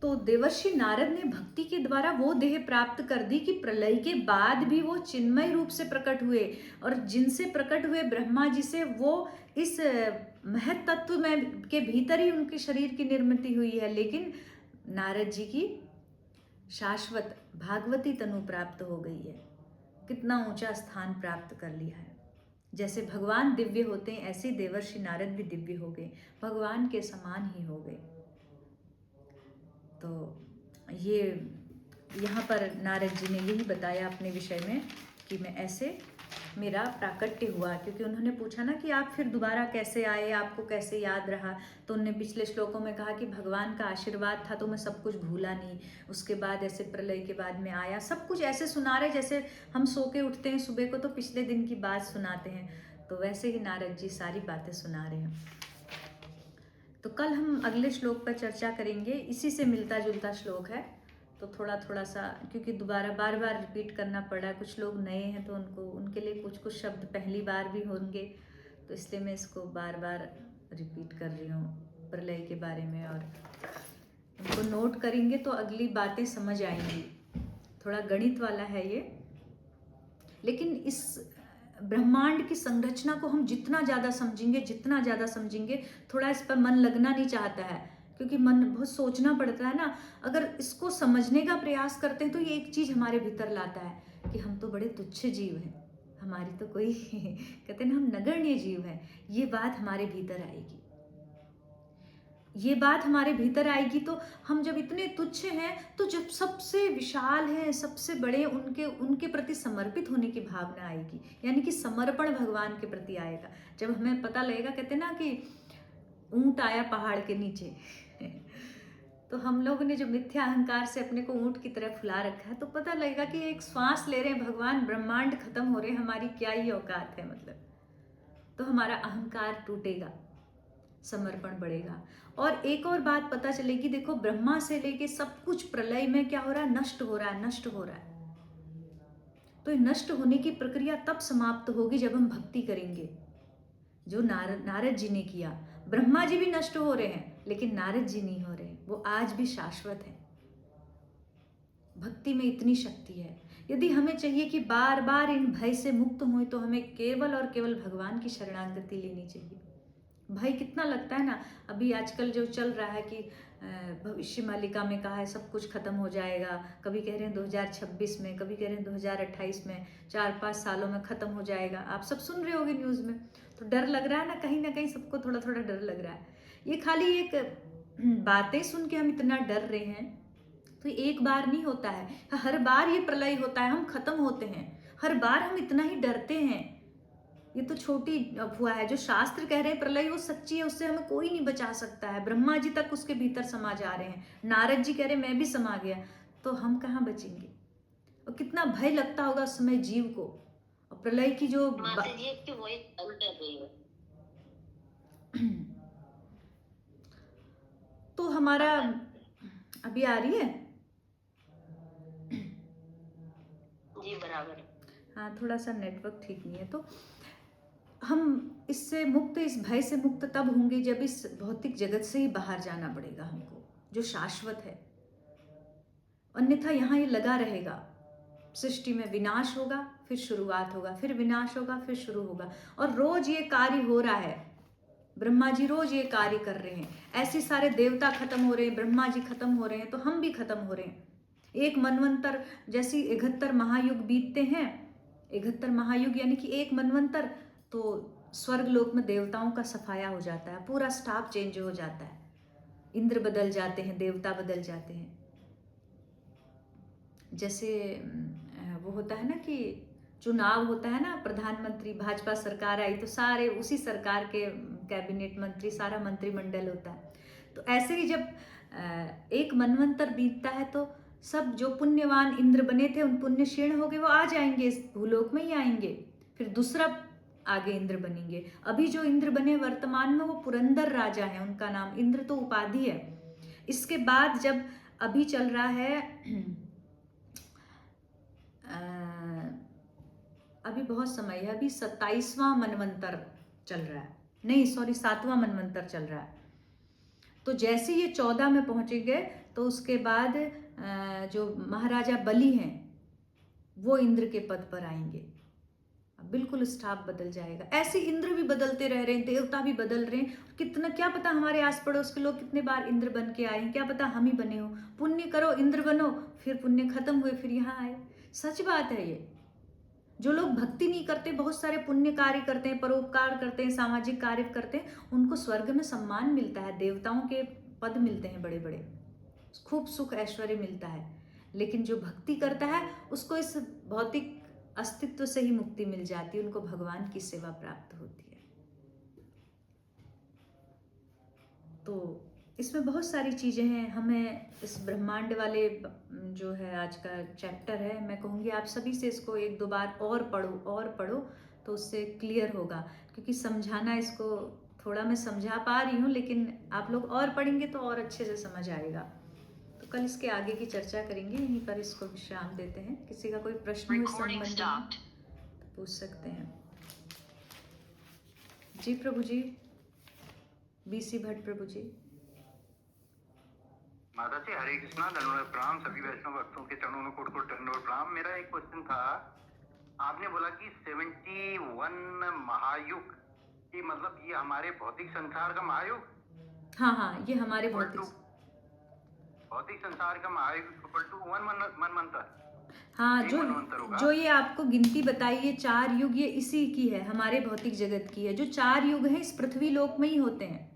तो देवर्षि नारद ने भक्ति के द्वारा वो देह प्राप्त कर दी कि प्रलय के बाद भी वो चिन्मय रूप से प्रकट हुए, और जिनसे प्रकट हुए ब्रह्मा जी से वो इस महत तत्व में के भीतर ही उनके शरीर की निर्मित हुई है। लेकिन नारद जी की शाश्वत भागवती तनु प्राप्त हो गई है। कितना ऊंचा स्थान प्राप्त कर लिया है। जैसे भगवान दिव्य होते हैं ऐसे देवर्षि नारद भी दिव्य हो गए, भगवान के समान ही हो गए। तो ये यहाँ पर नारद जी ने यही बताया अपने विषय में कि मैं ऐसे मेरा प्राकट्य हुआ, क्योंकि उन्होंने पूछा ना कि आप फिर दोबारा कैसे आए, आपको कैसे याद रहा। तो उन्होंने पिछले श्लोकों में कहा कि भगवान का आशीर्वाद था तो मैं सब कुछ भूला नहीं, उसके बाद ऐसे प्रलय के बाद में आया। सब कुछ ऐसे सुना रहे जैसे हम सो के उठते हैं सुबह को तो पिछले दिन की बात सुनाते हैं, तो वैसे ही नारद जी सारी बातें सुना रहे हैं। तो कल हम अगले श्लोक पर चर्चा करेंगे, इसी से मिलता जुलता श्लोक है। तो थोड़ा थोड़ा सा, क्योंकि दोबारा बार बार रिपीट करना पड़ा, कुछ लोग नए हैं तो उनके लिए कुछ शब्द पहली बार भी होंगे, तो इसलिए मैं इसको बार बार रिपीट कर रही हूँ प्रलय के बारे में। और उनको नोट करेंगे तो अगली बातें समझ आएंगी। थोड़ा गणित वाला है ये, लेकिन इस ब्रह्मांड की संरचना को हम जितना ज़्यादा समझेंगे थोड़ा इस पर मन लगना नहीं चाहता है, क्योंकि मन बहुत सोचना पड़ता है ना। अगर इसको समझने का प्रयास करते हैं तो ये एक चीज़ हमारे भीतर लाता है कि हम तो बड़े तुच्छ जीव हैं, हमारी तो कोई कहते हैं ना, हम नगण्य जीव हैं। ये बात हमारे भीतर आएगी, ये बात हमारे भीतर आएगी। तो हम जब इतने तुच्छ हैं तो जब सबसे विशाल हैं, सबसे बड़े, उनके प्रति समर्पित होने की भावना आएगी, यानी कि समर्पण भगवान के प्रति आएगा। जब हमें पता लगेगा, कहते हैं ना कि ऊंट आया पहाड़ के नीचे तो हम लोगों ने जो मिथ्या अहंकार से अपने को ऊंट की तरह फुला रखा है, तो पता लगेगा कि एक श्वास ले रहे हैं भगवान, ब्रह्मांड खत्म हो रहे हैं, हमारी क्या ही औकात है, मतलब। तो हमारा अहंकार टूटेगा, समर्पण बढ़ेगा। और एक और बात पता चलेगी, देखो ब्रह्मा से लेके सब कुछ प्रलय में क्या हो रहा है, नष्ट हो रहा है। तो नष्ट होने की प्रक्रिया तब समाप्त होगी जब हम भक्ति करेंगे, जो नारद जी ने किया। ब्रह्मा जी भी नष्ट हो रहे हैं लेकिन नारद जी नहीं हो रहे, वो आज भी शाश्वत है। भक्ति में इतनी शक्ति है। यदि हमें चाहिए कि बार बार इन भय से मुक्त हों तो हमें केवल और केवल भगवान की शरणागति लेनी चाहिए। भय कितना लगता है ना, अभी आजकल जो चल रहा है कि भविष्य मालिका में कहा है सब कुछ खत्म हो जाएगा, कभी कह रहे हैं 2026 में, कभी कह रहे हैं 2028 में, 4-5 सालों में खत्म हो जाएगा। आप सब सुन रहे होगे न्यूज़ में, तो डर लग रहा है ना कहीं सबको थोड़ा थोड़ा डर लग रहा है। ये खाली एक बातें सुन के हम इतना डर रहे हैं, तो एक बार नहीं होता है, हर बार ये प्रलय होता है, हम खत्म होते हैं, हर बार हम इतना ही डरते हैं। ये तो छोटी अफवाह है। जो शास्त्र कह रहे हैं प्रलय वो सच्ची है, उससे हमें कोई नहीं बचा सकता है। ब्रह्मा जी तक उसके भीतर समा जा रहे हैं, नारद जी कह रहे हैं मैं भी समा गया, तो हम कहाँ बचेंगे। और कितना भय लगता होगा उस समय जीव को। और प्रलय की जो तो हमारा अभी आ रही है जी बराबर। हाँ, थोड़ा सा नेटवर्क ठीक नहीं है। तो हम इससे मुक्त, इस भय से मुक्त तब होंगे जब इस भौतिक जगत से ही बाहर जाना पड़ेगा हमको, जो शाश्वत है। अन्यथा यहाँ ये लगा रहेगा, सृष्टि में विनाश होगा फिर शुरुआत होगा, फिर विनाश होगा फिर शुरू होगा। और रोज ये कार्य हो रहा है, ब्रह्मा जी रोज ये कार्य कर रहे हैं। ऐसे सारे देवता खत्म हो रहे हैं, ब्रह्मा जी खत्म हो रहे हैं, तो हम भी खत्म हो रहे हैं। एक मनवंतर जैसी 71 महायुग बीतते हैं, 71 महायुग यानी कि एक मनवंतर, तो स्वर्ग लोक में देवताओं का सफाया हो जाता है, पूरा स्टाफ चेंज हो जाता है, इंद्र बदल जाते हैं, देवता बदल जाते हैं। जैसे वो होता है ना कि चुनाव होता है ना, प्रधानमंत्री, भाजपा सरकार आई तो सारे उसी सरकार के कैबिनेट मंत्री, सारा मंत्रिमंडल होता है। तो ऐसे ही जब एक मनवंतर बीतता है तो सब जो पुण्यवान इंद्र बने थे उन पुण्य क्षीण हो गए, वो आ जाएंगे, इस भूलोक में ही आएंगे, फिर दूसरा आगे इंद्र बनेंगे। अभी जो इंद्र बने वर्तमान में वो पुरंदर राजा है, उनका नाम, इंद्र तो उपाधि है। इसके बाद जब अभी चल रहा है अभी बहुत समय है, अभी 27वां मनवंतर चल रहा है, नहीं सॉरी 7वां मनवंतर चल रहा है। तो जैसे ये 14 में पहुंचेंगे तो उसके बाद जो महाराजा बलि हैं वो इंद्र के पद पर आएंगे, बिल्कुल स्टाफ बदल जाएगा। ऐसे इंद्र भी बदलते रह रहे हैं, देवता भी बदल रहे हैं। कितना, क्या पता हमारे आस पड़ोस के लोग कितने बार इंद्र बन के आए हैं, क्या पता हम ही बने हो। पुण्य करो इंद्र बनो, फिर पुण्य खत्म हुए फिर यहाँ आए। सच बात है ये। जो लोग भक्ति नहीं करते, बहुत सारे पुण्य कार्य करते हैं, परोपकार करते हैं, सामाजिक कार्य करते हैं, उनको स्वर्ग में सम्मान मिलता है, देवताओं के पद मिलते हैं बड़े बड़े, खूब सुख ऐश्वर्य मिलता है। लेकिन जो भक्ति करता है उसको इस भौतिक अस्तित्व से ही मुक्ति मिल जाती है, उनको भगवान की सेवा प्राप्त होती है। तो इसमें बहुत सारी चीज़ें हैं। हमें इस ब्रह्मांड वाले जो है आज का चैप्टर है, मैं कहूँगी आप सभी से इसको 1-2 बार और पढ़ो तो उससे क्लियर होगा। क्योंकि समझाना, इसको थोड़ा मैं समझा पा रही हूँ, लेकिन आप लोग और पढ़ेंगे तो और अच्छे से समझ आएगा। तो कल इसके आगे की चर्चा करेंगे, यहीं पर इसको विश्राम देते हैं। किसी का कोई प्रश्न हो इस Recording संबंध में stopped. तो पूछ सकते हैं। जी प्रभु जी, BC भट्ट प्रभु जी। माता जी हरे कृष्णा, धन्यवाद, प्रणाम सभी वैष्णव भक्तों के चरणों में कोट कोट धन्यवाद प्रणाम। मेरा एक क्वेश्चन था, आपने बोला कि 71 महायुग, ये मतलब ये हमारे भौतिक संसार का महायुग? हाँ, ये हमारे भौतिक संसार का महायुग इक्वल टू 1 मनवंतर। हाँ, एक मनवंतर होगा। जो ये आपको गिनती बताई, ये 4 युग, ये इसी की है, हमारे भौतिक जगत की है। जो 4 युग हैं इस पृथ्वी लोक में ही होते हैं।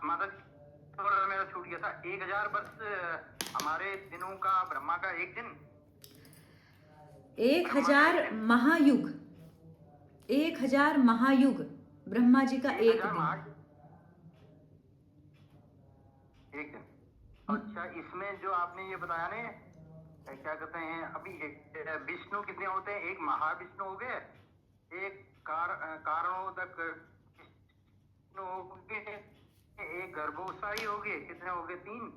माता जी थोड़ा मेरा छूट गया था, 1000 वर्ष हमारे दिनों का, ब्रह्मा का एक दिन, 1000 महायुग, 1000 महायुग ब्रह्मा जी का एक दिन। एक दिन। अच्छा, इसमें जो आपने ये बताया ना, क्या कहते हैं, अभी विष्णु कितने होते हैं? एक महाविष्णु हो गए, एक कारणोदक विष्णु हो गए, एक गर्भोत्साही हो गए, कितने हो गए? 3।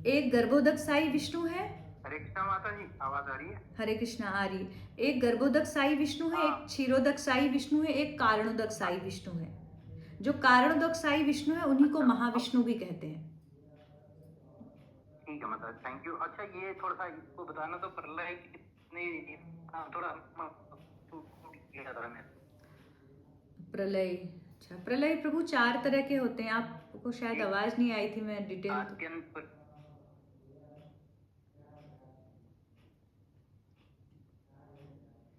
एक गर्भोदकसाई विष्णु है। हरे कृष्णा माता जी, आवाज आ रही है? हरे कृष्णा आ रही। एक गर्भोदकसाई विष्णु है, एक क्षीरोदकसाई विष्णु है, एक कारणोदकसाई विष्णु है। जो कारणोदकसाई विष्णु है उन्हीं को महाविष्णु भी कहते हैं। ठीक है मतलब थैंक यू। अच्छा ये थोड़ा सा इसको बताना तो प्रलय कितने थोड़ा किया था मैंने। प्रलय, अच्छा प्रलय प्रभु 4 तरह के होते हैं, आपको शायद आवाज नहीं आई थी, मैं डिटेल आद्यंत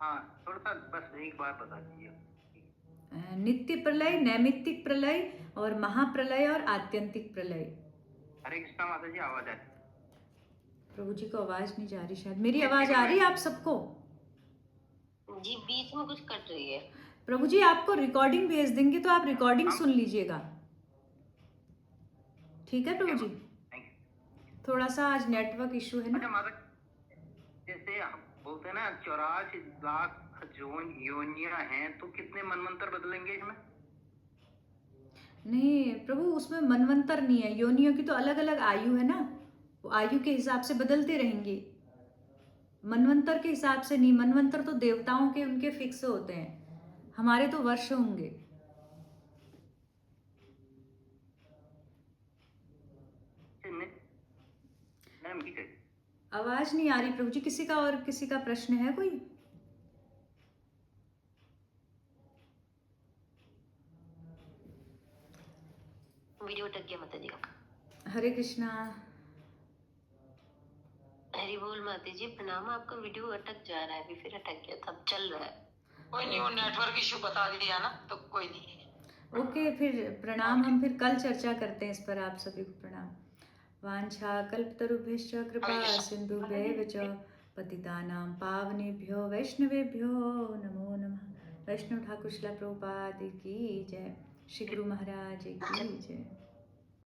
हाँ थोड़ा सा बस एक बार बता दीजिए। नित्य प्रलय, नैमित्तिक प्रलय और महाप्रलय और आत्यंतिक प्रलय। हरे कृष्णा माता जी आवाज आ रही प्रभु जी को आवाज नहीं जा रही, शायद मेरी आवाज आ रही है आप सबको? जी बीच में कुछ कट रही है। प्रभु जी आपको रिकॉर्डिंग भेज देंगे तो आप रिकॉर्डिंग सुन लीजिएगा, ठीक है प्रभु जी? Thank you. थोड़ा सा आज नेटवर्क इशू है अच्छा ना। माता जैसे हम बोलते हैं ना 84 लाख जोन योनियां हैं तो कितने मनवंतर बदलेंगे इसमें? नहीं प्रभु, उसमें मनवंतर नहीं है, योनियों की तो अलग अलग आयु है ना, वो आयु के हिसाब से बदलते रहेंगे, मनवंतर के हिसाब से नहीं। मनवंतर तो देवताओं के उनके फिक्स होते हैं, हमारे तो वर्ष होंगे। आवाज नहीं आ रही प्रभु जी, किसी का और किसी का प्रश्न है कोई? वीडियो अटक गया माता जी का। हरे कृष्णा। हरी बोल माता जी, प्रणाम। आपका वीडियो अटक जा रहा है, अभी फिर अटक गया था, अब चल रहा है। कोई नहीं, वो नेटवर्क इशू बता दिया ना तो कोई नहीं। ओके फिर प्रणाम, हम फिर कल चर्चा करते हैं इस पर। आप सभी को प्रणाम। वांछा कल्पतरुभ्यश्च कृपा सिंधुभ्यैव च पतितानां पावनेभ्यो वैष्णवेभ्यो नमो नमः। वैष्णव ठाकुर श्रील प्रभुपाद की जय, श्री गुरु महाराज की जय।